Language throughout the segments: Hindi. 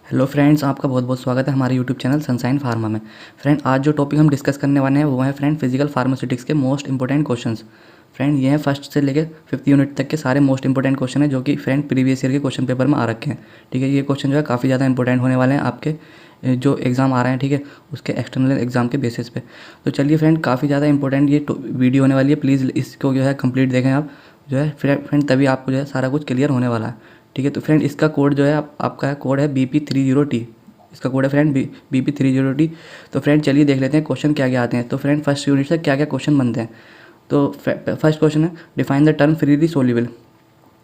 हेलो फ्रेंड्स, आपका बहुत बहुत स्वागत है हमारे यूट्यूब चैनल सनशाइन फार्मा में। फ्रेंड, आज जो टॉपिक हम डिस्कस करने वाले हैं वो है फ्रेंड फिजिकल फार्मास्यूटिक्स के मोस्ट इंपॉर्टेंट क्वेश्चंस। फ्रेंड, ये हैं फर्स्ट से लेकर 5th यूनिट तक के सारे मोस्ट इंपॉर्टेंट क्वेश्चन है जो कि फ्रेंड प्रीवियस ईयर के क्वेश्चन पेपर में आ रखे हैं। ठीक है, ये क्वेश्चन जो है काफ़ी ज़्यादा इंपॉर्टेंट होने वाले हैं आपके जो एग्ज़ाम आ रहे हैं, ठीक है, उसके एक्सटर्नल एग्ज़ाम के बेसिस पे। तो चलिए फ्रेंड, काफ़ी ज़्यादा इंपॉर्टेंट ये वीडियो होने वाली है। प्लीज़ इसको जो है कंप्लीट देखें आप, जो है फ्रेंड, तभी आपको जो है सारा कुछ क्लियर होने वाला है। ठीक है, तो फ्रेंड इसका कोड जो है आपका कोड है BP30T। इसका कोड है फ्रेंड BP30T। तो फ्रेंड चलिए देख लेते हैं क्वेश्चन क्या क्या आते हैं। तो फ्रेंड फर्स्ट यूनिट से क्या क्या क्वेश्चन बनते हैं। तो फर्स्ट क्वेश्चन है, define the term freely soluble.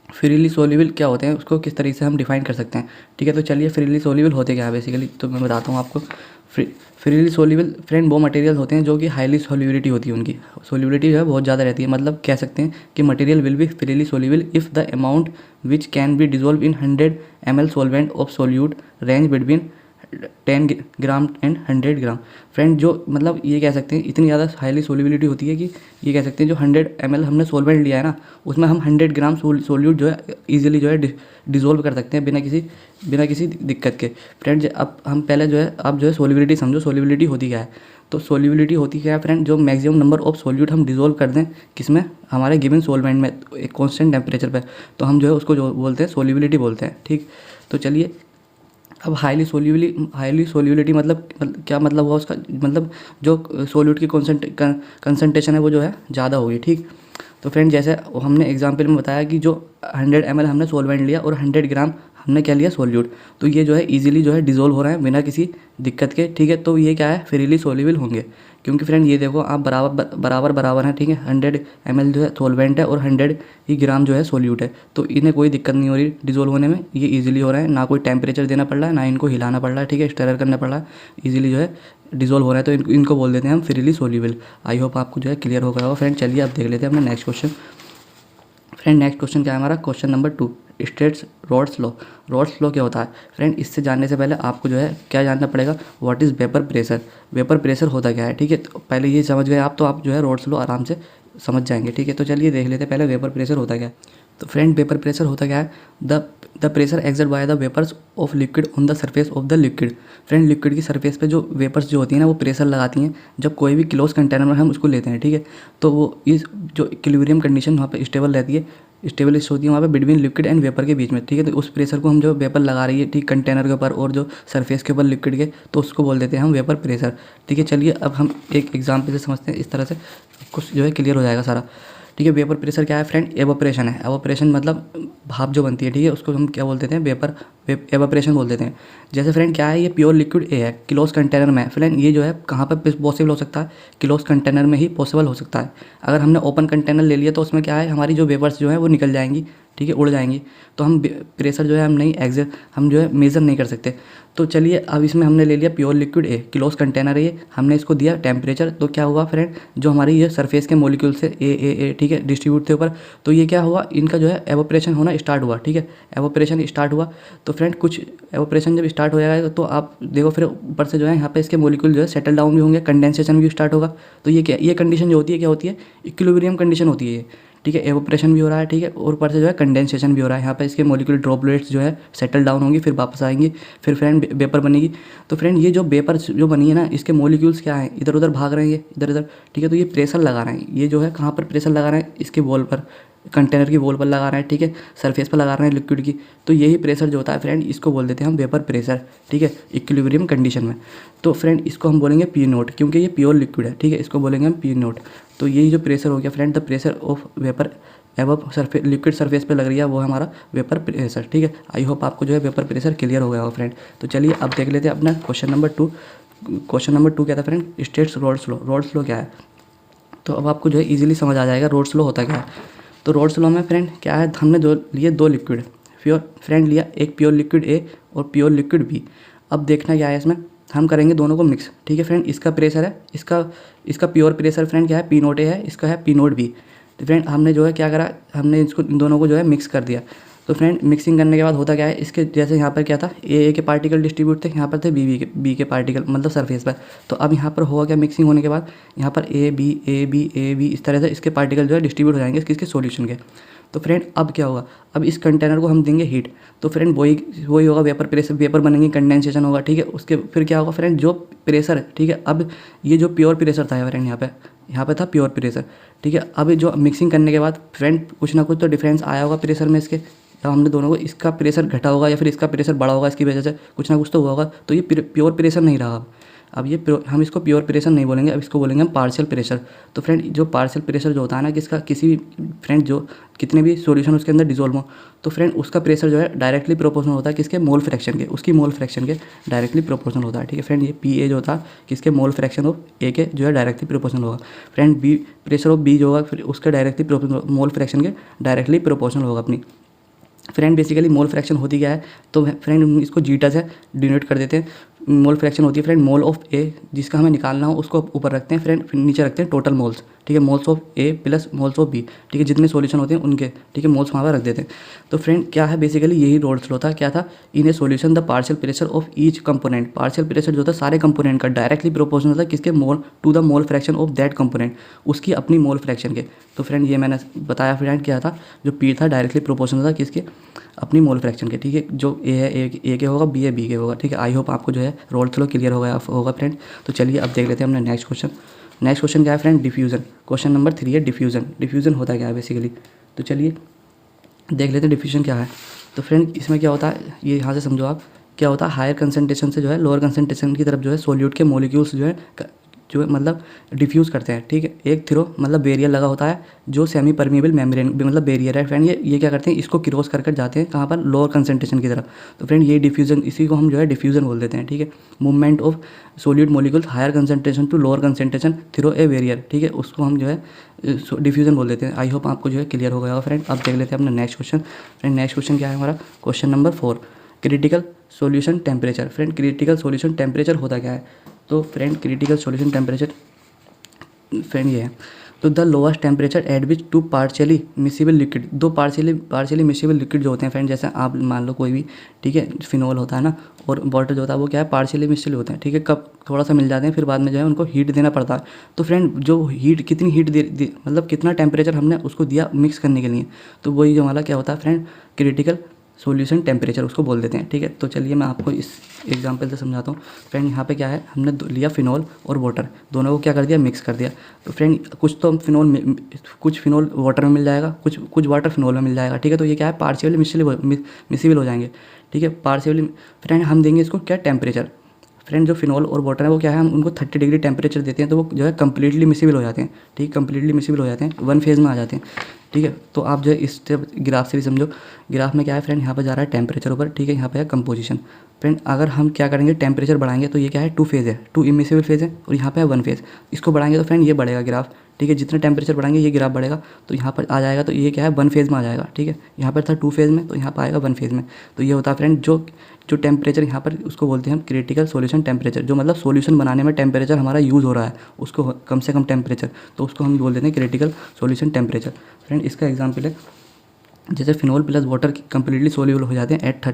Freely soluble क्या होते हैं, उसको किस तरीके से हम डिफाइन कर सकते हैं। ठीक है, तो चलिए फ्रीली सोल्यूबल होते क्या है बेसिकली, तो मैं बताता हूँ आपको। फ्रीली सोल्यूबल फ्रेंड वो मटेरियल होते हैं जो कि हाईली सोल्यूबिलिटी होती है, उनकी सोल्यूबिलिटी जो है बहुत ज़्यादा रहती है। मतलब कह सकते हैं कि material will be freely soluble if the amount which can be dissolve in 100 ml solvent of solute range between 10 gram and 100 gram. Friend जो मतलब ये कह सकते हैं इतनी ज़्यादा हाईली सोल्यूबिलिटी होती है कि ये कह सकते हैं जो 100 ml हमने सोलवेंट लिया है ना, उसमें हम 100 ग्राम सोल्यूट जो है ईजिली जो है डिज़ोल्व कर सकते हैं बिना किसी दिक्कत के। फ्रेंड अब हम पहले जो है आप जो है सोल्यूबिलिटी समझो, सोल्यूबिलिटी होती क्या है। तो सोल्यूबिलिटी होती क्या है फ्रेंड, जो मैक्सिमम नंबर ऑफ सोल्यूट हम डिज़ोल्व कर दें किसमें, हमारे गिवन सोलवेंट में एक कॉन्स्टेंट टेम्परेचर पे, तो हम जो है उसको जो बोलते हैं सोल्यूबिलिटी बोलते हैं। ठीक, तो चलिए अब हाईली सोल्यूबिलिटी मतलब क्या मतलब हुआ उसका, मतलब जो सोल्यूट की कंसंट्रेशन है वो जो है ज़्यादा होगी। ठीक, तो फ्रेंड जैसे हमने एग्जांपल में बताया कि जो 100 ml हमने सोलवेंट लिया और 100 ग्राम हमने क्या लिया सोल्यूट, तो ये जो है इजीली जो है डिज़ोल्व हो रहे हैं बिना किसी दिक्कत के। ठीक है, तो ये क्या है, फ्रीली सोल्यूबल होंगे। क्योंकि फ्रेंड ये देखो आप बराबर हैं। ठीक है, 100 ml जो है सोलवेंट है और 100 ही ग्राम जो है सोल्यूट है, तो इन्हें कोई दिक्कत नहीं हो रही डिज़ोल्व होने में, ये इजीली हो रहा है। ना कोई टेम्परेचर देना पड़ रहा है, ना इनको हिलाना पड़ रहा है। ठीक है, स्टर करना पड़ रहा है, इजीली जो है डिज़ोल्व हो रहा है। तो इनको बोल देते हैं हम फ्रीली सोल्यूबल। आई होप आपको जो है क्लियर हो गया होगा। फ्रेंड चलिए अब देख लेते हैं अपना next question. Friend next question क्या है हमारा, question number 2, states rods law. Rods law क्या होता है फ्रेंड, इससे जानने से पहले आपको जो है क्या जानना पड़ेगा, what is vapour pressure. Vapour pressure होता क्या है। ठीक है, तो पहले ये समझ गए आप, तो आप जो है रॉड्स लॉ आराम से समझ जाएंगे। ठीक है, तो चलिए देख लेते हैं पहले वेपर प्रेशर होता क्या है। तो फ्रेंड वेपर प्रेशर होता क्या है, the pressure exert by the vapours of liquid on the surface of the liquid. Friend liquid की सरफेस पे जो वेपर्स जो होती हैं ना, वो प्रेशर लगाती हैं जब कोई भी क्लोज कंटेनर में हम उसको लेते हैं। ठीक है, तो वो इस जो इक्विलिब्रियम कंडीशन वहाँ पे स्टेबल रहती है, स्टेबलिश होती है वहाँ पे बिटवीन लिक्विड एंड वेपर के बीच में। ठीक है, तो उस प्रेशर को हम जो वेपर लगा रही है ठीक कंटेनर के ऊपर और जो सरफेस के ऊपर लिक्विड के, तो उसको बोल देते हैं हम वेपर प्रेशर। ठीक है, चलिए अब हम एक एग्जाम्पल से समझते हैं, इस तरह से कुछ जो है क्लियर हो जाएगा सारा। ठीक है, वेपर प्रेशर क्या है फ्रेंड, एवोपरेशन है। एवोपरेशन मतलब भाप जो बनती है, ठीक है, उसको हम क्या बोल देते हैं, एवोपरेशन बोल देते हैं। जैसे फ्रेंड क्या है, ये प्योर लिक्विड ए है, क्लोज कंटेनर में है। फ्रेंड ये जो है कहाँ पर पॉसिबल हो सकता है, क्लोज कंटेनर में ही पॉसिबल हो सकता है। अगर हमने ओपन कंटेनर ले लिया तो उसमें क्या है, हमारी जो वेपर्स जो है वो निकल जाएंगी। ठीक है, उड़ जाएंगी, तो हम प्रेशर जो है हम जो है मेज़र नहीं कर सकते। तो चलिए अब इसमें हमने ले लिया pure liquid A, close container है ये, हमने इसको दिया टेम्परेचर, तो क्या हुआ फ्रेंड, जो हमारी ये सरफेस के मॉलिक्यूल से ए ठीक है डिस्ट्रीब्यूट थे ऊपर, तो ये क्या हुआ, इनका जो है एवोपरेशन होना स्टार्ट हुआ। ठीक है, एवोपरेशन स्टार्ट हुआ, तो फ्रेंड कुछ एवोपरेशन जब स्टार्ट हो जाएगा तो आप देखो फिर ऊपर से जो है यहाँ पे इसके मॉलिक्यूल जो है सेटल डाउन भी होंगे, कंडेंसेशन भी स्टार्ट होगा। तो ये क्या, ये कंडीशन जो होती है क्या होती है, इक्विलिब्रियम कंडीशन होती है ये। ठीक है, एवोपरेशन भी हो रहा है, ठीक है, और ऊपर से जो है कंडेंसेशन भी हो रहा है। यहाँ पे इसके मॉलिक्यूलर ड्रॉपलेट्स जो है सेटल डाउन होंगी, फिर वापस आएंगी, फिर फ्रेंड वेपर बनेगी। तो फ्रेंड ये जो वेपर जो बनी है ना, इसके मॉलिक्यूल्स क्या हैं, इधर उधर भाग रहे हैं, ये इधर उधर। ठीक है, तो ये प्रेशर लगा रहे हैं, ये जो है कहाँ पर प्रेशर लगा रहे हैं, इसके वॉल पर, कंटेनर की वॉल पर लगा रहे हैं। ठीक है, सरफेस पर लगा रहे हैं लिक्विड की, तो यही प्रेशर जो होता है फ्रेंड, इसको बोल देते हैं हम वेपर प्रेशर। ठीक है, इक्विलिब्रियम कंडीशन में। तो फ्रेंड इसको हम बोलेंगे पी नोट, क्योंकि ये प्योर लिक्विड है। ठीक है, इसको बोलेंगे हम पी नोट। तो यही जो प्रेशर हो गया friend, the pressure of vapour एवं लिक्विड सरफेस पे लग रही है, वो हमारा वेपर प्रेशर। ठीक है, आई होप आपको जो है वेपर प्रेशर क्लियर हो गया होगा फ्रेंड। तो चलिए अब देख लेते हैं अपना क्वेश्चन नंबर 2। क्वेश्चन नंबर 2 क्या था friend, states rods law. Rods law क्या है, तो अब आपको जो है इजीली समझ आ जाएगा रॉड्स लॉ होता क्या है। तो रॉड्स लॉ में फ्रेंड क्या है, हमने जो लिए दो लिक्विड प्योर फ्रेंड लिया, एक प्योर लिक्विड ए और प्योर लिक्विड बी। अब देखना क्या है इसमें, हम करेंगे दोनों को मिक्स। ठीक है फ्रेंड, इसका प्रेशर है, इसका प्योर प्रेशर फ्रेंड क्या है, पी नोट ए है, इसका है पी नोट बी। तो फ्रेंड हमने जो है क्या करा, हमने इसको इन दोनों को जो है मिक्स कर दिया। तो फ्रेंड मिक्सिंग करने के बाद होता क्या है, इसके जैसे यहाँ पर क्या था, ए के पार्टिकल डिस्ट्रीब्यूट थे, यहाँ पर थे बी के पार्टिकल मतलब सरफेस पर। तो अब यहाँ पर होगा क्या, मिक्सिंग होने के बाद यहाँ पर ए बी इस तरह से इसके पार्टिकल जो है डिस्ट्रीब्यूट हो जाएंगे इसके सॉल्यूशन के। तो फ्रेंड अब क्या होगा, अब इस कंटेनर को हम देंगे हीट, तो फ्रेंड वही होगा वेपर प्रेशर, वेपर बनेंगे, कंडेंसेशन होगा, ठीक है। उसके फिर क्या होगा फ्रेंड, जो प्रेशर है, ठीक है। अब ये जो प्योर प्रेशर था फ्रेंड, यहाँ पे था प्योर प्रेशर, ठीक है। अब जो मिक्सिंग करने के बाद फ्रेंड कुछ ना कुछ तो डिफरेंस आया होगा प्रेशर में इसके, जब हमने दोनों को, इसका प्रेशर घटा होगा या फिर इसका प्रेशर बढ़ा होगा, इसकी वजह से कुछ ना कुछ तो हुआ होगा, तो ये प्योर प्रेशर नहीं रहा। अब ये हम इसको प्योर प्रेशर नहीं बोलेंगे, अब इसको बोलेंगे हम पार्शियल प्रेशर। तो फ्रेंड जो पार्शियल प्रेशर जो होता है ना, किसका, किसी भी फ्रेंड जो कितने भी सॉल्यूशन उसके अंदर डिजोल्व हो, तो फ्रेंड उसका प्रेशर जो है डायरेक्टली प्रोपोर्शनल होता है किसके, मोल फ्रैक्शन के, उसकी मोल फ्रैक्शन के डायरेक्टली प्रोपोर्शनल होता है, ठीक है फ्रेंड। ये पी ए जो होता है किसके, मोल फ्रैक्शन ऑफ ए के जो है डायरेक्टली प्रोपोर्शनल होगा। Friend B pressure of B जो होगा फिर उसका डायरेक्टली प्रोपोर्शनल, मोल फ्रैक्शन के डायरेक्टली प्रोपोर्शनल होगा अपनी। फ्रेंड बेसिकली मोल फ्रैक्शन होती क्या है, तो फ्रेंड हम इसको जीटा से डिनोट कर देते हैं। मोल फ्रैक्शन होती है फ्रेंड मोल ऑफ ए, जिसका हमें निकालना हो उसको ऊपर रखते हैं फ्रेंड, फिर नीचे रखते हैं टोटल मोल्स, ठीक है। Moles of A plus moles of B, ठीक है, जितने सॉल्यूशन होते हैं उनके, ठीक है, मोल्स वहाँ पर रख देते हैं। तो फ्रेंड क्या है बेसिकली यही रोल्स लो था, क्या था, in a solution the partial pressure of each component, partial pressure जो था सारे कंपोनेंट का डायरेक्टली प्रोपोर्शनल था किसके, mole to the mole fraction of that component, उसकी अपनी मोल फ्रैक्शन के। तो फ्रेंड ये मैंने बताया फ्रेंड क्या था, जो पी था डायरेक्टली प्रोपोर्शनल था किसके, अपनी मोल फ्रैक्शन के, ठीक है। जो ए है ए के होगा, बी है बी के होगा, ठीक है। आई होप आपको जो है रोल थ्रो क्लियर होगा फ्रेंड। तो चलिए अब देख लेते हैं हमने नेक्स्ट क्वेश्चन। नेक्स्ट क्वेश्चन क्या है फ्रेंड, डिफ्यूजन। क्वेश्चन नंबर 3 है डिफ्यूजन। डिफ्यूजन होता क्या है बेसिकली, तो चलिए देख लेते हैं डिफ्यूजन क्या है। तो फ्रेंड इसमें क्या होता है, ये यहाँ से समझो आप, क्या होता है, हायर कंसंट्रेशन से जो है लोअर कंसंट्रेशन की तरफ जो है सोल्यूट के मोलिक्यूल्स जो है मतलब डिफ्यूज़ करते हैं, ठीक है। एक थ्रो मतलब बैरियर लगा होता है जो सेमी परमिएबल मेम्ब्रेन मतलब बैरियर है फ्रेंड, ये क्या करते हैं, इसको क्रॉस कर जाते हैं कहाँ पर, लोअर कंसंट्रेशन की तरफ। तो फ्रेंड ये डिफ्यूजन, इसी को हम जो है डिफ्यूजन बोल देते हैं, ठीक है। Movement of solid molecules higher concentration to lower concentration through a barrier, ठीक है, उसको हम जो है डिफ्यूजन बोल देते हैं। आई होप आपको जो है क्लियर हो गया होगा फ्रेंड। अब देख लेते हैं अपना next question. Friend next question क्या है हमारा, question number 4, critical solution temperature. Friend critical solution temperature होता क्या है, तो friend critical solution temperature friend ये है, तो the lowest temperature at which two partially miscible liquid, दो पार्शियली मिसिबल लिक्विड जो होते हैं फ्रेंड, जैसे आप मान लो कोई भी, ठीक है, फिनोल होता है ना, और वाटर जो होता है वो क्या है, पार्शियली मिसिबल होते हैं, ठीक है। कब थोड़ा सा मिल जाते हैं फिर बाद में जो है उनको हीट देना पड़ता है। तो फ्रेंड जो हीट, कितनी हीट मतलब कितना टेम्परेचर हमने उसको दिया मिक्स करने के लिए, तो वही जो हमारा क्या होता है फ्रेंड, क्रिटिकल सॉल्यूशन टेम्परेचर उसको बोल देते हैं, ठीक है। तो चलिए मैं आपको इस एग्जांपल से समझाता हूँ फ्रेंड। यहाँ पे क्या है, हमने लिया फिनोल और वाटर, दोनों को क्या कर दिया, मिक्स कर दिया। तो फ्रेंड कुछ तो फिनोल, कुछ फिनोल वाटर में मिल जाएगा, कुछ वाटर फिनोल में मिल जाएगा, ठीक है। तो ये क्या है, पार्शियली मिसिबल हो जाएंगे, ठीक है, पार्शियली। फ्रेंड हम देंगे इसको क्या, टेम्परेचर। फ्रेंड जो फिनोल और वाटर है वो क्या है, हम उनको 30 डिग्री टेम्परेचर देते हैं, तो वो जो है कम्प्लीटली मिसिबल हो जाते हैं, ठीक है, कम्प्लीटली मिसिबल हो जाते हैं, वन फेज़ में आ जाते हैं, ठीक है। तो आप जो है इस ग्राफ से भी समझो, ग्राफ में क्या है फ्रेंड, यहाँ पर जा रहा है टेम्परेचर ऊपर, ठीक है, यहाँ पे है कंपोजिशन। फ्रेंड अगर हम क्या करेंगे, टेम्परेचर बढ़ाएंगे तो ये क्या है, 2 फेज़ है, 2 इमिसिबल फेज़ है, और यहाँ पे है 1 फेज़। इसको बढ़ाएंगे तो फ्रेंड ये बढ़ेगा ग्राफ, ठीक है, जितना टेम्परेचर बढ़ाएंगे ये ग्राफ बढ़ेगा। तो यहाँ पर आ जाएगा, तो ये क्या है, 1 फेज़ में आ जाएगा, ठीक है। यहाँ पर था 2 फेज़ में, तो यहाँ पर आएगा 1 फेज़ में। तो ये होता है फ्रेंड जो टेम्परेचर यहाँ पर, उसको बोलते हैं हम क्रिटिकल सॉल्यूशन टेम्परेचर, जो मतलब सॉल्यूशन बनाने में टेम्परेचर हमारा यूज़ हो रहा है, उसको कम से कम टेम्परेचर, तो उसको हम बोल देते हैं क्रिटिकल सॉल्यूशन टेम्परेचर। फ्रेंड इसका एग्जाम्पल है, जैसे phenol plus water completely soluble हो जाते हैं एट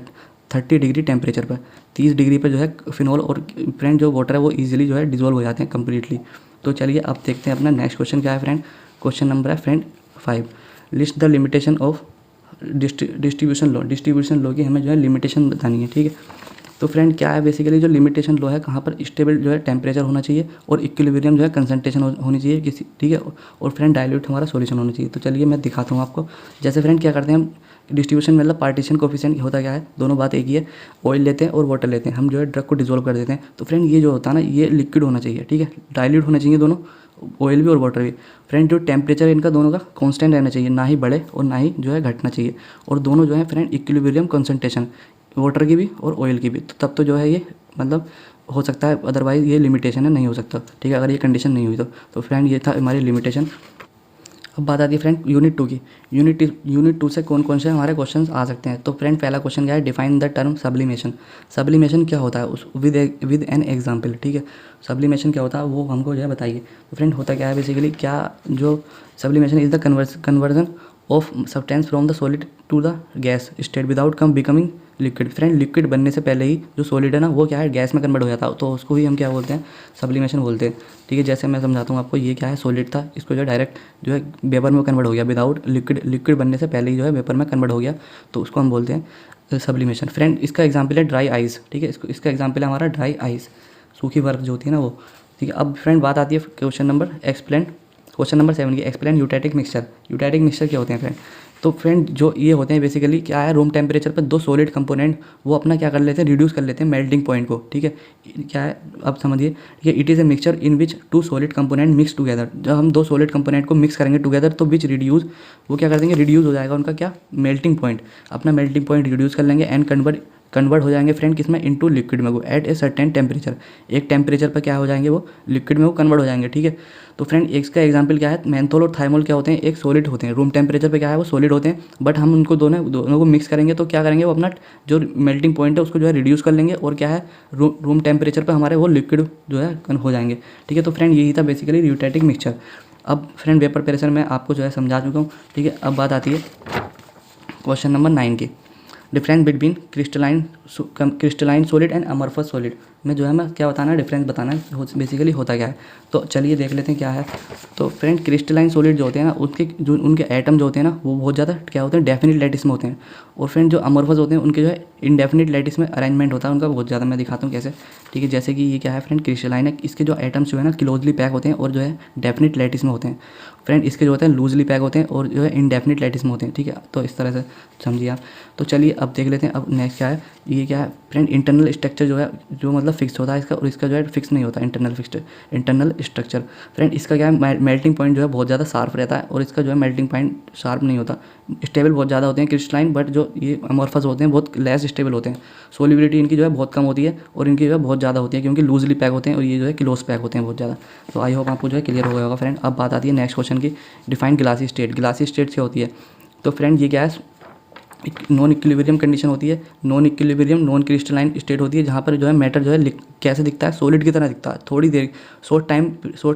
30 डिग्री टेम्परेचर पर, 30 डिग्री पर जो है फिनोल और फ्रेंड जो वाटर है वो ईजिली जो है डिजोल्व हो जाते हैं कम्प्लीटली। तो चलिए अब देखते हैं अपना नेक्स्ट क्वेश्चन क्या है फ्रेंड। क्वेश्चन नंबर है friend 5, list the limitation of distribution law. Distribution law की हमें जो है लिमिटेशन बतानी है, ठीक है। तो फ्रेंड क्या है बेसिकली, जो लिमिटेशन लॉ है, कहाँ पर स्टेबल जो है टेम्परेचर होना चाहिए और इक्विलिब्रियम जो है कंसंट्रेशन होनी चाहिए किसी, ठीक है, और फ्रेंड डाइल्यूट हमारा सॉल्यूशन होना चाहिए। तो चलिए मैं दिखाता हूँ आपको। जैसे फ्रेंड क्या करते हैं हम, डिस्ट्रीब्यूशन मतलब पार्टीशन कोफिशिएंट होता क्या है, दोनों बात एक ही है, ऑयल लेते हैं और वाटर लेते हैं, हम जो है ड्रग को डिजोल्व कर देते हैं। तो फ्रेंड ये जो होता है ना, ये लिक्विड होना चाहिए, ठीक है, डाइल्यूट होना चाहिए दोनों, ऑयल भी और वाटर भी। फ्रेंड जो टेम्परेचर है इनका दोनों का कांस्टेंट रहना चाहिए, ना ही बढ़े और ना ही जो है घटना चाहिए, और दोनों जो है फ्रेंड इक्विलिब्रियम कंसंट्रेशन, वाटर की भी और ऑयल की भी। तो तब तो जो है ये मतलब हो सकता है, अदरवाइज ये लिमिटेशन है, नहीं हो सकता, ठीक है, अगर ये कंडीशन नहीं हुई तो फ्रेंड ये था हमारी लिमिटेशन। अब बात आती है फ्रेंड यूनिट 2 की। यूनिट 2 से कौन कौन से हमारे क्वेश्चंस आ सकते हैं। तो फ्रेंड पहला क्वेश्चन क्या है, define the term sublimation. Sublimation क्या होता है उस विद एन एग्जाम्पल, ठीक है, सब्लिमेशन क्या होता है वो हमको जो है बताइए। तो फ्रेंड होता क्या है बेसिकली, क्या जो sublimation is the conversion of substance from the solid to the gas state without come becoming liquid. Friend liquid बनने से पहले ही जो सॉलिड है ना वो क्या है गैस में कन्वर्ट हो जाता है, तो उसको ही हम क्या बोलते हैं, सब्लिमेशन बोलते हैं। ठीक है, जैसे मैं समझाता हूँ आपको, ये क्या है सॉलिड था, इसको जो है डायरेक्ट जो है वेपर में कन्वर्ट हो गया विदाउट लिक्विड, लिक्विड बनने से पहले ही जो है वेपर में कन्वर्ट हो गया, तो उसको हम बोलते हैं सब्लिमेशन। फ्रेंड इसका एग्जाम्पल है ड्राई आइस। ठीक है, इसका एग्जाम्पल है हमारा ड्राई आइस, सूखी बर्फ जो होती है ना वो। ठीक है, अब फ्रेंड बात आती है क्वेश्चन नंबर 7 की, एक्सप्लेन यूटैटिक मिक्सचर। यूटैटिक मिक्सचर क्या होते हैं फ्रेंड? तो फ्रेंड जो ये होते हैं बेसिकली क्या है, रूम टेम्परेचर पर दो सॉलिड कंपोनेंट वो अपना क्या कर लेते हैं, रिड्यूस कर लेते हैं मेल्टिंग पॉइंट को। ठीक है, क्या है अब समझिए, ठीक है, it is a mixture in which two solid component mix together. जब हम दो सॉलिड कंपोनेंट को मिक्स करेंगे टुगेदर तो विच रिड्यूस, वो क्या कर देंगे, रिड्यूस हो जाएगा उनका क्या, मेल्टिंग पॉइंट, अपना मेल्टिंग पॉइंट रिड्यूस कर लेंगे एंड कन्वर्ट हो जाएंगे फ्रेंड किसमें, इनटू लिक्विड में, वो एट ए सर्टेन टेम्परेचर, एक टेम्परेचर पर क्या हो जाएंगे, वो लिक्विड में वो कन्वर्ट हो जाएंगे। ठीक है, तो फ्रेंड इसका एग्जांपल क्या है, मेंथोल और थाइमोल क्या होते हैं, एक सॉलिड होते हैं, रूम टेम्परेचर पे क्या है वो सॉलिड होते हैं, बट हम उनको दोनों को मिक्स करेंगे तो क्या करेंगे, वो अपना जो मेल्टिंग पॉइंट है उसको जो है रिड्यूस कर लेंगे और क्या है रूम टेम्परेचर पर हमारे वो लिक्विड जो है हो जाएंगे। ठीक है, तो फ्रेंड यही था बेसिकली यूटैटिक मिक्सचर। अब फ्रेंड वेपर प्रेशर में आपको जो है समझा चुका हूँ। ठीक है, अब बात आती है क्वेश्चन नंबर 9 की, difference between crystalline solid and amorphous solid में जो है मैं क्या बताना है, डिफरेंस बताना है बेसिकली होता क्या है। तो चलिए देख लेते हैं क्या है। तो फ्रेंड क्रिस्टलाइन सॉलिड जो होते हैं ना उनके एटम जो होते हैं ना वो बहुत ज़्यादा क्या होते हैं, डेफिनिट लैटिस में होते हैं, और फ्रेंड जो अमरफस होते हैं उनके जो है इनडेफिनिट लैटिस में अरेंजमेंट होता है उनका बहुत ज़्यादा। मैं दिखाता हूँ कैसे। ठीक है, जैसे कि ये क्या है फ्रेंड, क्रिस्टलाइन है, इसके जो एटम्स जो है ना क्लोजली पैक होते हैं और जो है डेफिनिट लैटिस में होते हैं। फ्रेंड इसके जो होते हैं लूजली पैक होते हैं और जो है इनडेफिनिट लैटिस में होते हैं। ठीक है, तो इस तरह से समझिए आप। तो चलिए अब देख लेते हैं। अब नेक्स्ट क्या है, ये क्या है फ्रेंड, इंटरनल स्ट्रक्चर जो है जो मतलब फिक्स होता है इसका, और इसका जो है फिक्स नहीं होता इंटरनल स्ट्रक्चर। फ्रेंड इसका क्या है, मेल्टिंग पॉइंट जो है बहुत ज़्यादा शार्प रहता है और इसका जो है मेल्टिंग पॉइंट शार्प नहीं होता। स्टेबल बहुत ज़्यादा होते हैं क्रिस्टलाइन, बट जो ये अमॉर्फस होते हैं बहुत लेस स्टेबल होते हैं। सोलिबिलिटी इनकी जो है बहुत कम होती है और इनकी जो है बहुत ज़्यादा होती है क्योंकि लूजली पैक होते हैं और ये जो है क्लोज पैक होते हैं बहुत ज़्यादा। तो आई होप आपको जो है क्लियर हो गया होगा फ्रेंड। अब बात आती है नेक्स्ट क्वेश्चन की, define glassy state. Glassy state क्या होती है? तो फ्रेंड ये क्या है, नॉन इक्विलिब्रियम कंडीशन होती है, non equilibrium non crystalline state होती है जहाँ पर जो है मैटर जो है कैसे दिखता है, सॉलिड की तरह दिखता है। थोड़ी देर शॉर्ट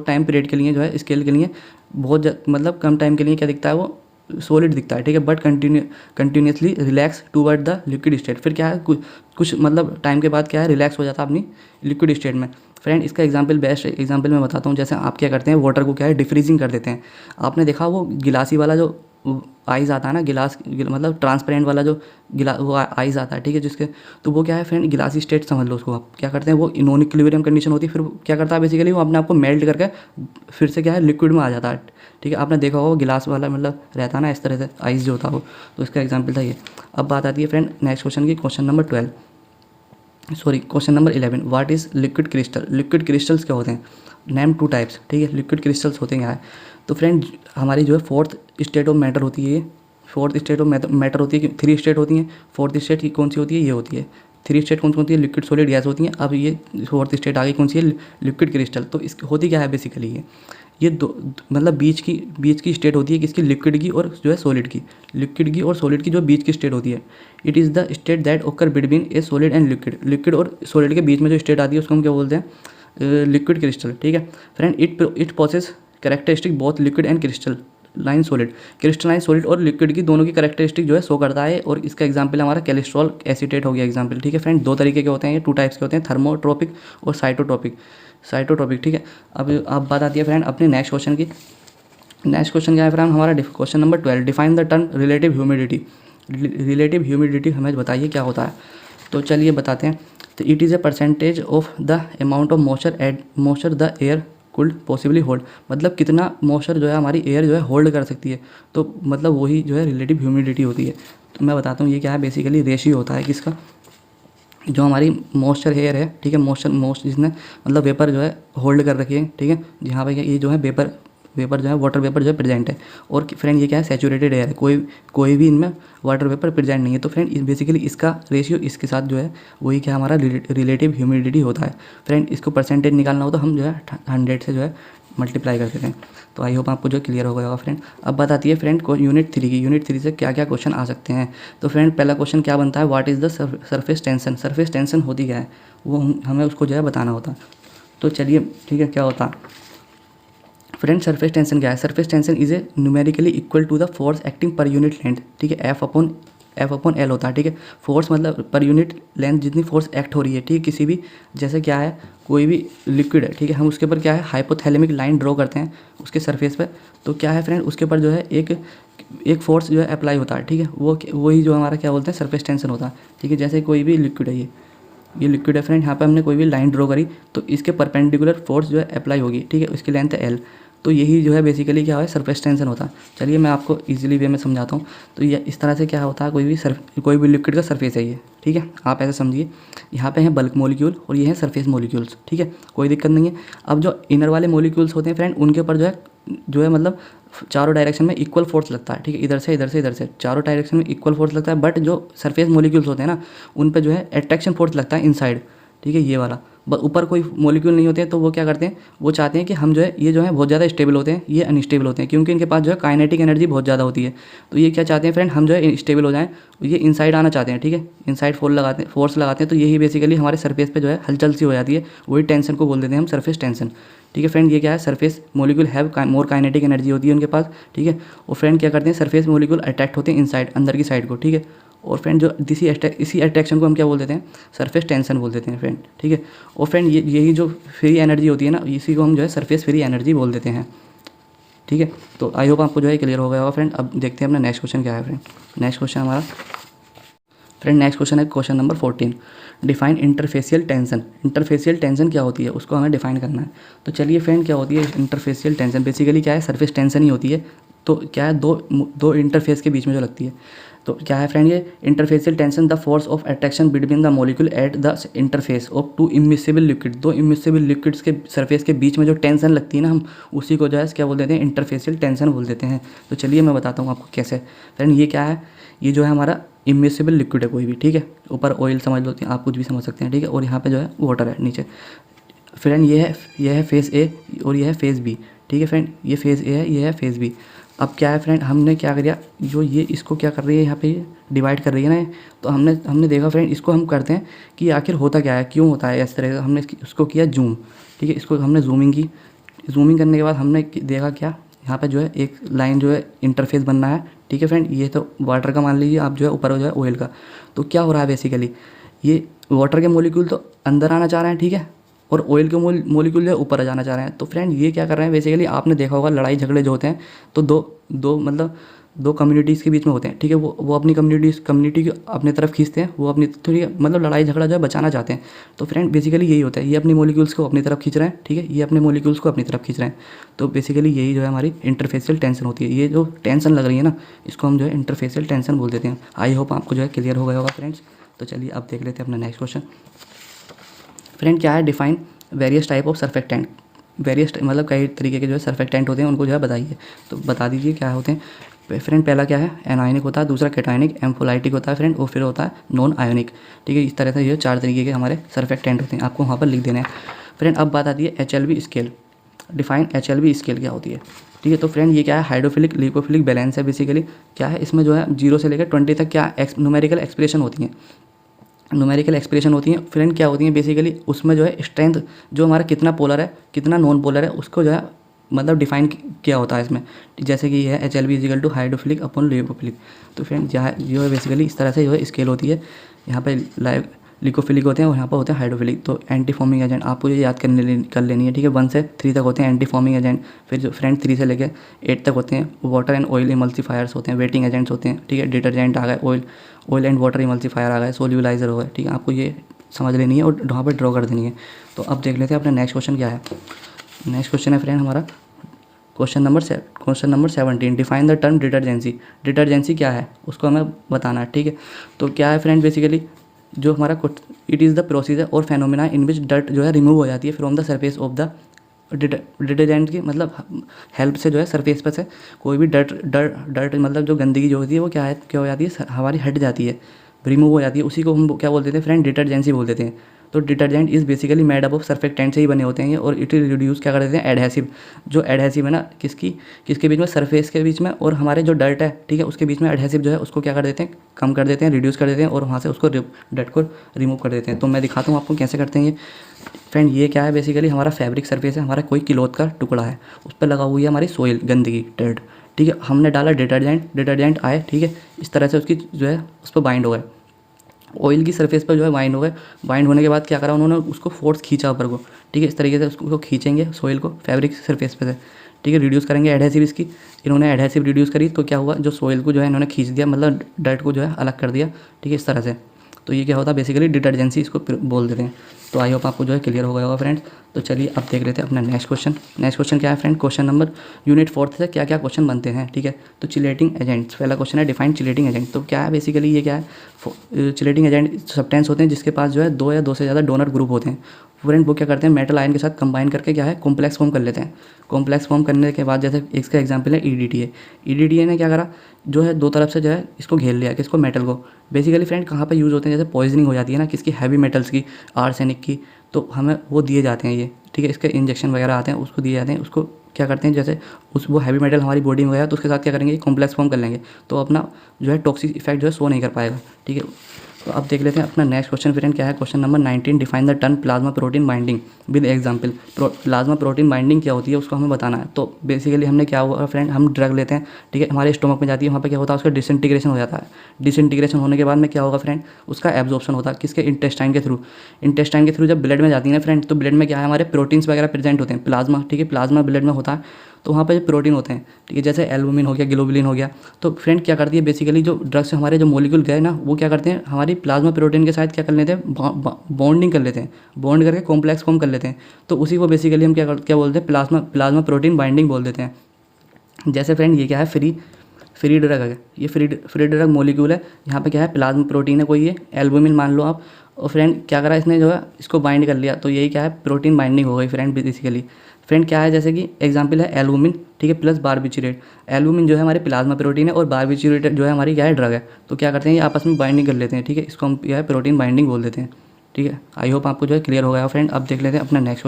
टाइम पीरियड के लिए जो है स्केल के लिए बहुत मतलब कम टाइम के लिए क्या दिखता है, वो सॉलिड दिखता है। ठीक है, but continuously relax toward the liquid state. फिर क्या है कुछ मतलब टाइम के बाद क्या है रिलैक्स हो जाता है अपनी लिक्विड स्टेट में। फ्रेंड इसका एग्जांपल बेस्ट एग्जांपल मैं बताता हूँ। जैसे आप क्या करते हैं, वाटर को क्या है डिफ्रीजिंग कर देते हैं। आपने देखा वो गिलासी वाला जो आइस आता है ना, गिलास मतलब ट्रांसपेरेंट वाला जो वो आइस आता है। ठीक है, जिसके तो वो क्या है फ्रेंड गिलासी स्टेट समझ लो उसको। आप क्या करते हैं, वो नॉन इक्विलिब्रियम कंडीशन होती है, फिर क्या करता है बेसिकली वो अपने आप को मेल्ट करके फिर से क्या है लिक्विड में आ जाता है। ठीक है, आपने देखा होगा गिलास वाला मतलब रहता है ना इस तरह से आइस जो होता है वो, तो इसका एग्जाम्पल था ये। अब बात आती है फ्रेंड नेक्स्ट क्वेश्चन की, question number 11, what is liquid crystal. Liquid crystals क्या होते हैं? Name 2 types. ठीक है, लिक्विड क्रिस्टल्स होते हैं क्या है? तो फ्रेंड हमारी जो है फोर्थ स्टेट ऑफ मैटर होती है, फोर्थ स्टेट ऑफ मैटर होती है। 3 स्टेट होती हैं, फोर्थ स्टेट की कौन सी होती है, ये होती है। 3 स्टेट कौन सी होती है, लिक्विड सॉलिड गैस होती हैं। अब ये फोर्थ स्टेट आ गई कौन सी है, लिक्विड क्रिस्टल। तो इस होती क्या है बेसिकली ये दो मतलब बीच की स्टेट होती है किसकी, लिक्विड की और जो है सॉलिड की। लिक्विड की और सॉलिड की जो बीच की स्टेट होती है, it is the state that occur between a solid and liquid. Liquid और सॉलिड के बीच में जो स्टेट आती है उसको हम क्या बोलते हैं, लिक्विड क्रिस्टल। ठीक है friend, it process characteristic both liquid and crystalline solid. Crystalline solid और लिक्विड की दोनों की कैरेक्टरिस्टिक जो है शो करता है, और इसका एग्जांपल हमारा कोलेस्ट्रॉल एसीटेट हो गया एग्जांपल। ठीक है फ्रेंड, 2 तरीके के होते हैं, ये 2 टाइप्स के होते हैं, थर्मोट्रोपिक और साइटोट्रोपिक। ठीक है, अब बात आती है फ्रेंड अपने नेक्स्ट क्वेश्चन की। नेक्स्ट क्वेश्चन क्या है फ्रेंड हमारा, question number 12, define the term relative humidity. Relative humidity हमें बताइए क्या होता है। तो चलिए बताते हैं। तो it is a percentage of the amount of moisture the air could possibly hold. मतलब कितना मॉइस्चर जो है हमारी एयर जो है होल्ड कर सकती है, तो मतलब वही जो है रिलेटिव ह्यूमिडिटी होती है। तो मैं बताता हूँ ये क्या है, बेसिकली रेशियो होता है किसका, जो हमारी मॉइस्चर एयर है। ठीक है, मॉइस्चर जिसने मतलब वेपर जो है होल्ड कर रखी है। ठीक है, जहाँ पे ये जो है वेपर जो है वाटर वेपर जो है प्रेजेंट है, और फ्रेंड ये क्या है सैचुरेटेड एयर है, कोई भी इनमें वाटर वेपर प्रेजेंट नहीं है। तो फ्रेंड बेसिकली इसका रेशियो इसके साथ जो है वही क्या हमारा रिलेटिव ह्यूमिडिटी होता है। फ्रेंड इसको परसेंटेज निकालना हो तो हम जो है 100 से जो है मल्टीप्लाई कर देते हैं। तो आई होप आपको जो क्लियर हो गया होगा फ्रेंड। अब बात आती है फ्रेंड को यूनिट 3 की। यूनिट 3 से क्या क्या क्वेश्चन आ सकते हैं। तो फ्रेंड पहला क्वेश्चन क्या बनता है, what is the surface tension. Surface tension होती क्या है, वो हमें उसको जो है बताना होता है। तो चलिए ठीक है, क्या होता है फ्रेंड सरफेस टेंशन क्या है? Surface tension is a numerically equal to the force acting per unit length, ठीक है, एफ अपॉन एल होता है, ठीक है। फोर्स मतलब पर यूनिट लेंथ जितनी फोर्स एक्ट हो रही है, ठीक है, किसी भी, जैसे क्या है, कोई भी लिक्विड है, ठीक है, हम उसके ऊपर क्या है हाइपोथैलेमिक लाइन ड्रॉ करते हैं उसके सरफेस पे, तो क्या है फ्रेंड उसके ऊपर जो है एक फोर्स जो है अप्लाई होता है, ठीक है, वही जो हमारा क्या बोलते हैं सरफेस टेंशन होता है, ठीक है। जैसे कोई भी लिक्विड है, ये लिक्विड है फ्रेंड, यहाँ पे हमने कोई भी लाइन ड्रॉ करी तो इसके परपेंडिकुलर फोर्स जो है अप्लाई होगी, ठीक है, उसकी लेंथ है एल, तो यही जो है बेसिकली क्या है सरफेस टेंशन होता है। चलिए मैं आपको इजीली वे में समझाता हूँ। तो ये इस तरह से क्या होता है, कोई भी लिक्विड का सरफेस है ये, ठीक है, आप ऐसे समझिए, यहाँ पे है बल्क मॉलिक्यूल और ये है सरफेस मॉलिक्यूल्स, ठीक है, कोई दिक्कत नहीं है। अब जो इनर वाले मॉलिक्यूल्स होते हैं फ्रेंड, उनके ऊपर जो है मतलब चारों डायरेक्शन में इक्वल फोर्स लगता है, ठीक है, इधर से इधर से इधर से चारों डायरेक्शन में इक्वल फोर्स लगता है। बट जो सरफेस मॉलिक्यूल्स होते हैं ना, उन पे जो है अट्रैक्शन फोर्स लगता है इनसाइड, ठीक है, ये वाला। ऊपर कोई मॉलिक्यूल नहीं होते हैं तो वो क्या करते हैं, वो चाहते हैं कि हम जो है ये जो है बहुत ज़्यादा स्टेबल होते हैं, ये अनस्टेबल होते हैं, क्योंकि इनके पास जो है काइनेटिक एनर्जी बहुत ज़्यादा होती है। तो ये क्या चाहते हैं फ्रेंड, हम जो है स्टेबल हो जाएं, ये इनसाइड आना चाहते हैं, ठीक है, इनसाइड फोर्स लगाते हैं। तो यही बेसिकली हमारे सरफेस पे जो है हलचल सी हो जाती है, वही टेंशन को बोल देते हैं हम सरफेस टेंशन, ठीक है फ्रेंड। ये क्या है, surface molecule have more kinetic energy होती है उनके पास, ठीक है। और फ्रेंड क्या करते हैं, सरफेस मॉलिक्यूल अट्रैक्ट होते हैं इनसाइड, अंदर की साइड को, ठीक है। और फ्रेंड जो इसी अट्रैक्शन को हम क्या बोल देते हैं, सरफेस टेंशन बोल देते हैं फ्रेंड, ठीक है। और फ्रेंड यही जो फ्री एनर्जी होती है ना, इसी को हम जो है सरफेस फ्री एनर्जी बोल देते हैं, ठीक है। तो आई होप आपको जो है क्लियर हो गया होगा फ्रेंड। अब देखते हैं अपना नेक्स्ट क्वेश्चन क्या है फ्रेंड। नेक्स्ट क्वेश्चन हमारा फ्रेंड नेक्स्ट क्वेश्चन है question number 14, define interfacial tension. Interfacial tension क्या होती है उसको हमें डिफाइन करना है। तो चलिए फ्रेंड, क्या होती है इंटरफेशियल टेंशन? बेसिकली क्या है, सरफेस टेंशन ही होती है। तो क्या है, दो इंटरफेस के बीच में जो लगती है, तो क्या है फ्रेंड, ये interfacial tension the force of attraction between the molecule at the interface of to immiscible liquid. दो इमिसिबल लिक्विड्स के सरफेस के बीच में जो टेंशन लगती है ना, हम उसी को जो है क्या बोल देते हैं, इंटरफेशियल टेंशन बोल देते हैं। तो चलिए मैं बताता हूँ आपको कैसे। फ्रेंड ये क्या है, ये जो है हमारा इमिसिबल लिक्विड है कोई भी, ठीक है, ऊपर ऑयल समझ लो, आप कुछ भी समझ सकते हैं, ठीक है, और यहाँ पे जो है वाटर है नीचे। फ्रेंड ये है फेज़ ए और ये है फेज़ बी, ठीक है फ्रेंड, ये फेज़ ए है, ये है फेज़ बी। अब क्या है फ्रेंड, हमने क्या किया, जो ये इसको क्या कर रही है, यहाँ पे डिवाइड कर रही है ना, तो हमने देखा फ्रेंड, इसको हम करते हैं कि आखिर होता क्या है, क्यों होता है इस तरह का। हमने उसको किया जूम, ठीक है, इसको हमने जूमिंग की। जूमिंग करने के बाद हमने देखा क्या, यहाँ पे जो है एक लाइन जो है इंटरफेस बनना है, ठीक है फ्रेंड। ये तो वाटर का मान लीजिए आप, जो है ऊपर जो है ऑयल का। तो क्या हो रहा है बेसिकली, ये वाटर के मॉलिक्यूल तो अंदर आना चाह रहे हैं, ठीक है, और ऑयल के मॉलिक्यूल जो है ऊपर आ जाना चाह रहे हैं। तो फ्रेंड ये क्या कर रहे हैं बेसिकली, आपने देखा होगा लड़ाई झगड़े जो होते हैं, तो दो कम्युनिटीज़ के बीच में होते हैं, ठीक है, वो अपनी कम्युनिटी को अपनी तरफ खींचते हैं, वो अपनी थोड़ी मतलब लड़ाई झगड़ा जो है बचाना चाहते हैं। तो फ्रेंड बेसिकली यही होता है, ये अपनी मॉलिक्यूल्स को अपनी तरफ खींच रहे हैं, ठीक है, ये अपने मॉलिक्यूल्स को अपनी तरफ खींच रहे हैं। तो बेसिकली यही जो है हमारी इंटरफेशियल टेंशन होती है। ये जो टेंशन लग रही है ना, इसको हम जो है इंटरफेशियल टेंशन बोल देते हैं। आई होप आपको जो है क्लियर हो गया होगा फ्रेंड्स। तो चलिए अब देख लेते हैं अपना नेक्स्ट क्वेश्चन। फ्रेंड क्या है, define various type of surfactant. Various मतलब कई तरीके के जो है सर्फेक्टेंट होते हैं, उनको जो है बताइए। तो बता दीजिए क्या होते हैं फ्रेंड। पहला क्या है, एनायनिक होता है, दूसरा कैटायनिक, एम्फोलाइटिक होता है फ्रेंड, और फिर होता है नॉन आयोनिक, ठीक है। इस तरह से ये 4 तरीके के हमारे सर्फेक्टेंट होते हैं, आपको वहाँ पर लिख देना है फ्रेंड। अब बात आती है HLB scale. Define HLB scale क्या होती है, ठीक है। तो फ्रेंड ये क्या है, हाइड्रोफिलिक लिपोफिलिक बैलेंस है। बेसिकली क्या है, इसमें जो है 0 से लेकर 20 तक क्या न्यूमेरिकल एक्सप्रेशन होती हैं, न्यूमेरिकल एक्सप्रेशन होती हैं फ्रेंड। क्या होती हैं बेसिकली, उसमें जो है स्ट्रेंथ, जो हमारा कितना पोलर है कितना नॉन पोलर है, उसको जो है मतलब डिफाइन किया होता है इसमें। जैसे कि ये है HLB is equal to hydrophilic upon lipophilic. तो फ्रेंड जो है बेसिकली इस तरह से जो है स्केल होती है। यहाँ पे लिकोफिलिक होते हैं और यहाँ पर होते हैं हाइड्रोफिलिक। तो एंटी फॉर्मिंग एजेंट आपको ये याद कर लेनी है, ठीक है। 1 से 3 तक होते हैं एंटी फॉर्मिंग एजेंट। फिर जो फ्रेंड 3 से लेकर 8 तक होते हैं वाटर एंड ऑयल इमल्सीफायर्स होते हैं, वेटिंग एजेंट्स होते हैं, ठीक है। डिटर्जेंट आ गए, ऑयल एंड वाटर इमल्सीफायर आ गए, सोल्यूलाइजर हो गए, ठीक है। आपको ये समझ लेनी है और वहाँ पर ड्रॉ कर देनी है। तो अब देख लेते हैं अपना नेक्स्ट क्वेश्चन क्या है। नेक्स्ट क्वेश्चन है फ्रेंड हमारा question number 17, define the term detergency. Detergency क्या है उसको हमें बताना है, ठीक है। तो क्या है फ्रेंड बेसिकली, जो हमारा इट इज़ द प्रोसीजर और फेनोमेना इन विच डर्ट जो है रिमूव हो जाती है from the surface of the detergent की मतलब हेल्प से जो है सरफेस पर से कोई भी डर्ट मतलब जो गंदगी जो होती है वो क्या हो जाती है, हमारी हट जाती है, रिमूव हो जाती है। उसी को हम क्या बोल देते हैं फ्रेंड, डिटर्जेंसी बोल देते हैं। तो detergent is basically made up of surfactant से ही बने होते हैं ये, और इट रिड्यूस क्या कर देते हैं एडहेसिव, जो एडहेसिव है ना किसके बीच में, सरफेस के बीच में और हमारे जो डर्ट है, ठीक है, उसके बीच में एडहेसिव जो है उसको क्या कर देते हैं, कम कर देते हैं, रिड्यूस कर देते हैं, और वहाँ से उसको डर्ट को रिमूव कर देते हैं। तो मैं दिखाता हूँ आपको कैसे करते हैं ये। फ्रेंड ये क्या है, बेसिकली हमारा फैब्रिक सरफेस है, हमारा कोई क्लॉथ का टुकड़ा है, उस पर लगा हुई है हमारी सोइल, गंदगी, डर्ट, ठीक है। हमने डाला डिटर्जेंट आए, ठीक है, इस तरह से उसकी जो है उस पर बाइंड हो गए, ऑयल की सरफेस पर जो है बाइंड हो गए। बाइंड होने के बाद क्या करा उन्होंने, उसको फोर्स खींचा ऊपर को, ठीक है, इस तरीके से उसको खींचेंगे सोइल को फैब्रिक सरफेस पे से, ठीक है, रिड्यूस करेंगे एडहेसिव इसकी। इन्होंने एडहेसिव रिड्यूस करी तो क्या हुआ, जो सोइल को जो है इन्होंने खींच दिया, मतलब डर्ट को जो है अलग कर दिया, ठीक है, इस तरह से। तो ये क्या होता है, बेसिकली डिटर्जेंसी इसको बोल देते हैं। तो आई होप आपको जो है क्लियर हो गया होगा फ्रेंड्स। तो चलिए अब देख लेते हैं अपना नेक्स्ट क्वेश्चन क्या है फ्रेंड, क्वेश्चन नंबर यूनिट 4 से क्या क्या क्वेश्चन बनते हैं, ठीक है। तो चिलेटिंग एजेंट्स, पहला क्वेश्चन है डिफाइन चिलेटिंग एजेंट। तो क्या है बेसिकली, ये क्या है, चिलेटिंग एजेंट सब्सटेंस होते हैं जिसके पास जो है 2 या 2 से ज़्यादा डोनर ग्रुप होते हैं। फ्रेंड वो क्या करते हैं, मेटल आयन के साथ कंबाइन करके क्या है, कॉम्प्लेक्स फॉर्म कर लेते हैं। कॉम्प्लेक्स फॉर्म करने के बाद, जैसे इसका एग्जांपल है ईडीटीए। ईडीटीए ने क्या करा, जो है 2 तरफ से जो है इसको घेर लिया, किसको, मेटल को। बेसिकली फ्रेंड कहाँ पे यूज़ होते हैं, जैसे पॉइजनिंग हो जाती है ना किसकी, हैवी मेटल्स की, आर्सेनिक की, तो हमें वो दिए जाते हैं ये, ठीक है, इसके इंजेक्शन वगैरह आते हैं, उसको दिए जाते हैं। उसको क्या करते हैं, जैसे वो हैवी मेटल हमारी बॉडी में गया तो उसके साथ क्या करेंगे, कॉम्प्लेक्स फॉर्म कर लेंगे, तो अपना जो है टॉक्सिक इफेक्ट जो है शो नहीं कर पाएगा, ठीक है। तो अब देख लेते हैं अपना नेक्स्ट क्वेश्चन फ्रेंड क्या है, question number 19, define the term plasma protein binding with example. Plasma protein binding क्या होती है उसको हमें बताना है। तो बेसिकली हमने क्या हुआ फ्रेंड, हम ड्रग लेते हैं, ठीक है, हमारे स्टोमक में जाती है, वहाँ पे क्या होता है, उसका डिसइंटीग्रेशन हो जाता है। डिसइंटीग्रेशन होने के बाद में क्या होगा फ्रेंड, उसका एब्जॉर्प्शन होता है किसके, इंटेस्टाइन के थ्रू। इंटेस्टाइन के थ्रू जब ब्लड में जाती है ना फ्रेंड, तो ब्लड में क्या है, हमारे प्रोटीन्स वगैरह प्रेजेंट होते हैं, प्लाज्मा, ठीक है, प्लाज्मा ब्लड में होता है, तो वहाँ पे जो प्रोटीन होते हैं, ठीक है, जैसे एल्बुमिन हो गया, ग्लोबुलिन हो गया। तो फ्रेंड क्या करती है, बेसिकली जो ड्रग्स से हमारे जो मॉलिक्यूल गए ना, वो क्या करते हैं, हमारी प्लाज्मा प्रोटीन के साथ क्या कर लेते हैं, बॉन्डिंग कर लेते हैं, बॉन्ड करके कॉम्प्लेक्स फॉर्म कर लेते हैं। तो उसी को बेसिकली हम क्या बोलते हैं, प्लाज्मा प्रोटीन बाइंडिंग बोल देते हैं। जैसे फ्रेंड ये क्या है, फ्री ड्रग है, ये फ्री ड्रग मॉलिक्यूल है, यहाँ पे क्या है, प्लाज्मा प्रोटीन है कोई, ये एल्बुमिन मान लो आप, और फ्रेंड क्या करा इसने, जो है इसको बाइंड कर लिया, तो यही क्या है, प्रोटीन बाइंडिंग हो गई फ्रेंड बेसिकली। फ्रेंड क्या है, जैसे कि एग्जांपल है एल्बुमिन, ठीक है, प्लस बारबिचुरेट। एल्बुमिन जो है हमारे प्लाज्मा प्रोटीन है और बारबिचुरेट जो है हमारी क्या है, ड्रग है। तो क्या करते हैं, ये आपस में बाइंडिंग कर लेते हैं, ठीक है, इसको हम क्या है, प्रोटीन बाइंडिंग बोल देते हैं, ठीक है। आई होप आपको जो है क्लियर हो गया फ्रेंड। अब देख लेते हैं अपना नेक्स्ट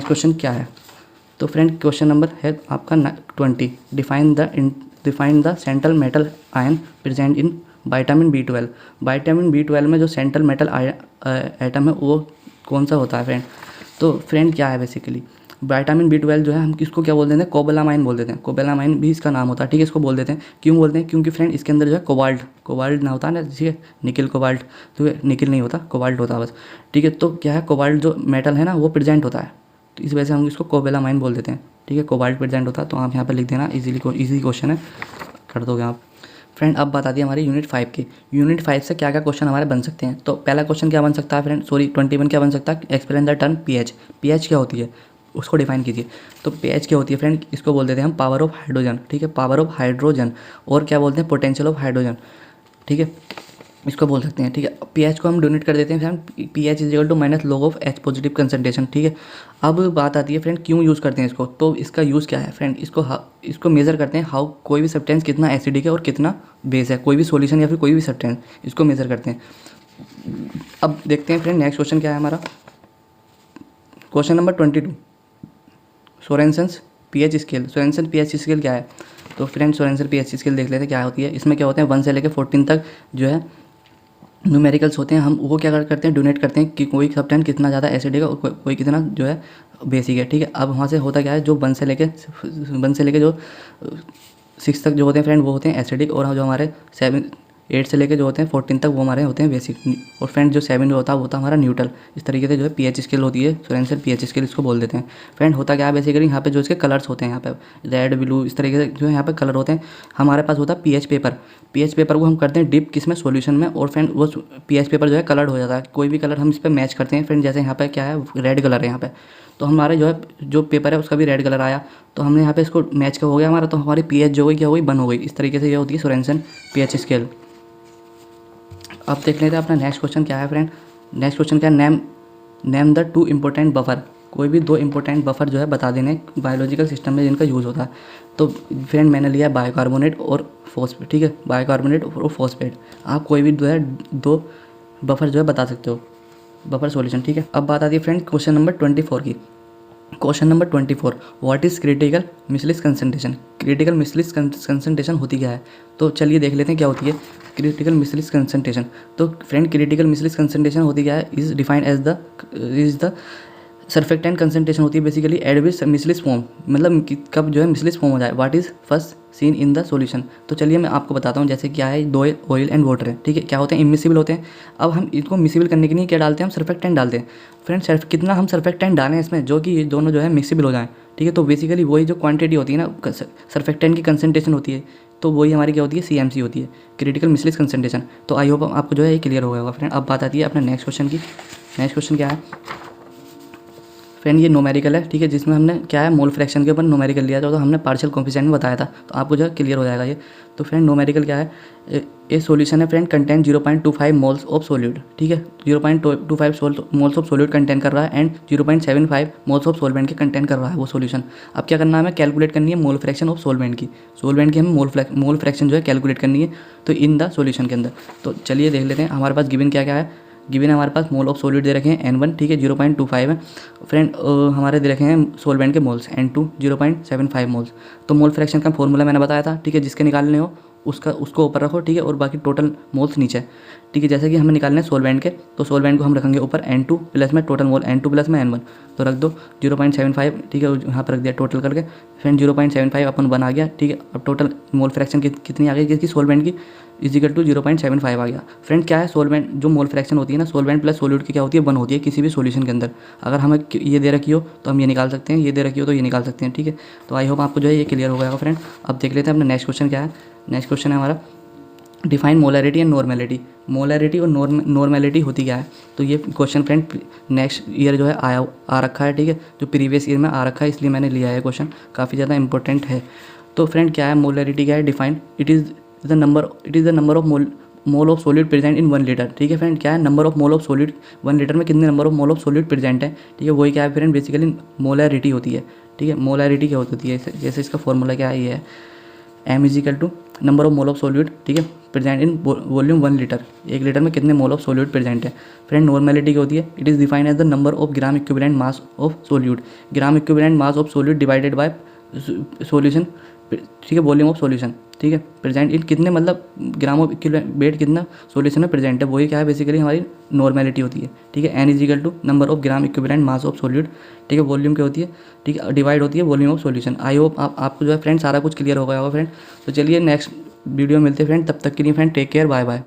क्वेश्चन क्या है। तो फ्रेंड क्वेश्चन नंबर है आपका 20, define the central metal ion present in vitamin B12। Vitamin B12 में जो सेंट्रल मेटल एटम है वो कौन सा होता है फ्रेंड। तो फ्रेंड क्या है, बेसिकली विटामिन B12 जो है हम किसको क्या बोल देते हैं, कोबालामाइन बोल देते हैं। कोबालामाइन भी इसका नाम होता है, ठीक है, इसको बोल देते हैं। क्यों बोलते हैं, क्योंकि फ्रेंड इसके अंदर जो है कोबाल्ट ना होता है ना, ठीक है, निकिल कोबाल्ट, तो निकिल नहीं होता, कोबाल्ट होता है बस, ठीक है। तो क्या है, कोबाल्ट जो मेटल है ना वो प्रेजेंट होता है, तो इस वजह से हम इसको कोबालामाइन बोल देते हैं, ठीक है, कोबाल्ट प्रेजेंट होता है। तो आप यहाँ पर लिख देना, इजीली क्वेश्चन है, कर दोगे आप। फ्रेंड अब बात आती है हमारी यूनिट 5 की। यूनिट 5 से क्या क्या क्वेश्चन हमारे बन सकते हैं। तो पहला क्वेश्चन क्या बन सकता है फ्रेंड, 21 क्या बन सकता है, explain the term pH. PH क्या होती है उसको डिफाइन कीजिए। तो पीएच क्या होती है फ्रेंड, इसको बोल देते हैं हम पावर ऑफ हाइड्रोजन, ठीक है, पावर ऑफ हाइड्रोजन, और क्या बोलते हैं, पोटेंशियल ऑफ हाइड्रोजन, ठीक है, इसको बोल सकते हैं, ठीक है। पीएच को हम डोनेट कर देते हैं friend, pH is equal to minus log of H positive concentration, ठीक है। अब बात आती है फ्रेंड क्यों यूज़ करते हैं इसको। तो इसका यूज़ क्या है फ्रेंड, इसको मेज़र करते हैं हाउ कोई भी सब्सटेंस कितना एसिडिक है और कितना बेस है, कोई भी सॉल्यूशन या फिर कोई भी सब्सटेंस, इसको मेज़र करते हैं। अब देखते हैं फ्रेंड नेक्स्ट क्वेश्चन क्या है हमारा, question number 22, Sorensen's pH scale. Sorensen pH scale क्या है। तो फ्रेंड सोरेनसन पीएच स्केल देख लेते हैं क्या होती है। इसमें क्या होते हैं 1 से लेकर 14 तक जो है न्यूमेरिकल्स होते हैं, हम वो क्या करते हैं, डोनेट करते हैं कि कोई सब्सटेंस कितना ज़्यादा एसिडिक है और कोई कितना जो है बेसिक है, ठीक है। अब वहाँ से होता क्या है, जो 1 से लेके जो 6 तक जो होते हैं फ्रेंड वो होते हैं एसिडिक, और जो हमारे 8 से लेके जो होते हैं 14 तक वो हमारे होते हैं बेसिक, और फ्रेंड जो 7 जो होता है वो होता है हमारा न्यूट्रल। इस तरीके से जो है पीएच स्केल होती है, सोरेनसन पीएच स्केल इसको बोल देते हैं। फ्रेंड होता क्या है बेसिकली, यहाँ पे जो इसके कलर्स होते हैं, यहाँ पे रेड ब्लू इस तरीके से जो है यहाँ पे कलर होते हैं। हमारे पास होता है पीएच पेपर, पीएच पेपर को हम करते हैं डिप किस में, सॉल्यूशन में, और फ्रेंड वो पीएच पेपर जो है कलर्ड हो जाता है। कोई भी कलर हम इस पर मैच करते हैं फ्रेंड, जैसे यहाँ पे क्या है रेड कलर है यहाँ पे, तो हमारे जो पेपर है उसका भी रेड कलर आया, तो हमने यहाँ पे इसको मैच का हो गया हमारा, तो हमारी पीएच जो हुई क्या हुई, 1 हो गई। इस तरीके से ये होती है सोरेनसन पीएच स्केल। अब देख लेते हैं अपना नेक्स्ट क्वेश्चन क्या है फ्रेंड। नेक्स्ट क्वेश्चन क्या है, नेम द 2 इंपॉर्टेंट बफर। कोई भी 2 इंपॉर्टेंट बफर जो है बता देने बायोलॉजिकल सिस्टम में जिनका यूज़ होता है। तो फ्रेंड मैंने लिया बायोकार्बोनेट और फॉस्फेट, ठीक है, बायोकार्बोनेट और फॉस्फेट। आप कोई भी जो है 2 बफर जो है बता सकते हो, बफर सॉल्यूशन, ठीक है। अब बात आती है फ्रेंड क्वेश्चन नंबर 24 की। Question number 24, what is critical मिसलिस concentration. Critical मिसलिस concentration होती क्या है, तो चलिए देख लेते हैं क्या होती है क्रिटिकल मिसलिस कंसंट्रेशन। तो फ्रेंड क्रिटिकल मिसलिस कंसंट्रेशन होती क्या है, is defined as the surfactant concentration होती है basically at with micelles form, मतलब कब जो है मिसलिस फॉर्म हो जाए, what is first seen in the solution. तो चलिए मैं आपको बताता हूँ, जैसे क्या है, दो ऑयल एंड वाटर है, ठीक है। क्या होते हैं, इमिसिबल होते हैं। अब हम इनको मिसिबल करने के लिए क्या डालते हैं, हम सर्फेक्टेंट डालते हैं। फ्रेंड कितना हम सर्फेक्टेंट डालें इसमें जो कि ये दोनों जो है मिक्सिबल हो जाएं, ठीक है। तो बेसिकली वही जो क्वांटिटी होती है ना, सर्फेक्टेंट की कंसंट्रेशन होती है, तो वही हमारी क्या होती है, CMC होती है, क्रिटिकल मिसलिस कंसंट्रेशन। तो आई होप आपको जो है ये क्लियर हो गया होगा फ्रेंड। अब बात आती है अपने नेक्स्ट क्वेश्चन की। नेक्स्ट क्वेश्चन क्या है फ्रेंड, ये नोमेरिकल है, ठीक है, जिसमें हमने क्या है मोल फ्रैक्शन के ऊपर नोमेरिकल लिया था, तो हमने पार्शियल कोफिशिएंट में बताया था, तो आपको जो है क्लियर हो जाएगा ये। तो फ्रेंड नोमेरिकल क्या है, ये सॉल्यूशन है friend, content 0.25 moles of solute, ठीक है। 0.25 मोल्स ऑफ सॉल्यूट कंटेंट कर रहा है एंड 0.75 मोल्स ऑफ सॉल्वेंट के कंटेंट कर रहा है वो सॉल्यूशन। अब क्या करना है, हमें कैलकुलेट करनी है मोल फ्रैक्शन ऑफ सॉल्वेंट की। सॉल्वेंट की हमें मोल फ्रैक्शन जो है कैलकुलेट करनी है, तो इन द सॉल्यूशन के अंदर। तो चलिए देख लेते हैं हमारे पास गिवन क्या क्या है। गिवन है हमारे पास मोल ऑफ सॉल्यूट दे रखे हैं N1, ठीक है, 0.25 है फ्रेंड। हमारे दे रखे हैं सॉल्वेंट के मोल्स N2 0.75 मोल्स। तो मोल फ्रैक्शन का फॉर्मूला मैंने बताया था, ठीक है, जिसके निकालने हो उसको ऊपर रखो, ठीक है, और बाकी टोटल मोल्स नीचे, ठीक है। जैसे कि हमें निकालने हैं सॉल्वेंट के, तो सॉल्वेंट को हम रखेंगे ऊपर N2 प्लस में टोटल मोल N2 प्लस में N1, तो रख दो 0.75, ठीक है, यहाँ पर रख दिया टोटल करके। फ्रेंड 0.75 अपन 1 आ गया, ठीक है। अब टोटल मोल फ्रैक्शन कितनी आ गई किसकी, सॉल्वेंट की, इजिकल टू 0.75 आ गया। फ्रेंड क्या है, सॉल्वेंट जो मोल फ्रैक्शन होती है ना, सॉल्वेंट प्लस सॉल्यूट की क्या होती है, 1 होती है किसी भी सॉल्यूशन के अंदर। अगर हमें ये दे रखी हो तो हम ये निकाल सकते हैं, ये दे रखी हो तो ये निकाल सकते हैं, ठीक है। तो आई होप आपको जो है ये क्लियर हो गया फ्रेंड। अब देख लेते हैं अपना नेक्स्ट क्वेश्चन क्या है। नेक्स्ट क्वेश्चन है हमारा define molarity and normality. Molarity और नॉर्मेलिटी होती क्या है, तो ये क्वेश्चन फ्रेंड नेक्स्ट ईयर जो है आ रखा है, ठीक है, जो प्रीवियस ईयर में आ रखा है, इसलिए मैंने लिया है क्वेश्चन, काफ़ी ज़्यादा इंपॉर्टेंट है। तो फ्रेंड क्या है मोलैरिटी, क्या है define, it is the number of mole of solid present in 1 litre, ठीक है। फ्रेंड क्या है, number of mole of solid 1 litre में कितने number of mole of solid present है, ठीक है, वही क्या है फ्रेंड बेसिकली मोलैरिटी होती है, ठीक है। मोलैरिटी क्या होती है, जैसे इसका फॉर्मूला क्या है, ये है M is equal to number of mole of solute, ठीक है, present in volume 1 litre, 1 litre में कितने मोल ऑफ सॉल्यूट प्रेजेंट है। फ्रेंड नॉर्मेलिटी क्या होती है, it is defined as the number of gram equivalent mass of solute, gram equivalent mass of solute divided by solution, ठीक है, वॉल्यूम ऑफ सॉल्यूशन, ठीक है, प्रेजेंट इन कितने, मतलब ग्राम ऑफ इक्विवेलेंट कितना सॉल्यूशन में प्रेजेंट है, वही क्या है बेसिकली हमारी नॉर्मेलिटी होती है, ठीक है। N is equal to number of gram equivalent mass of solute, ठीक है, वॉल्यूम क्या होती है, ठीक है, डिवाइड होती है volume of solution. I hope आपको जो है फ्रेंड सारा कुछ क्लियर हो गया होगा फ्रेंड। तो चलिए नेक्स्ट वीडियो मिलते हैं फ्रेंड, तब तक के लिए friend take care, bye bye.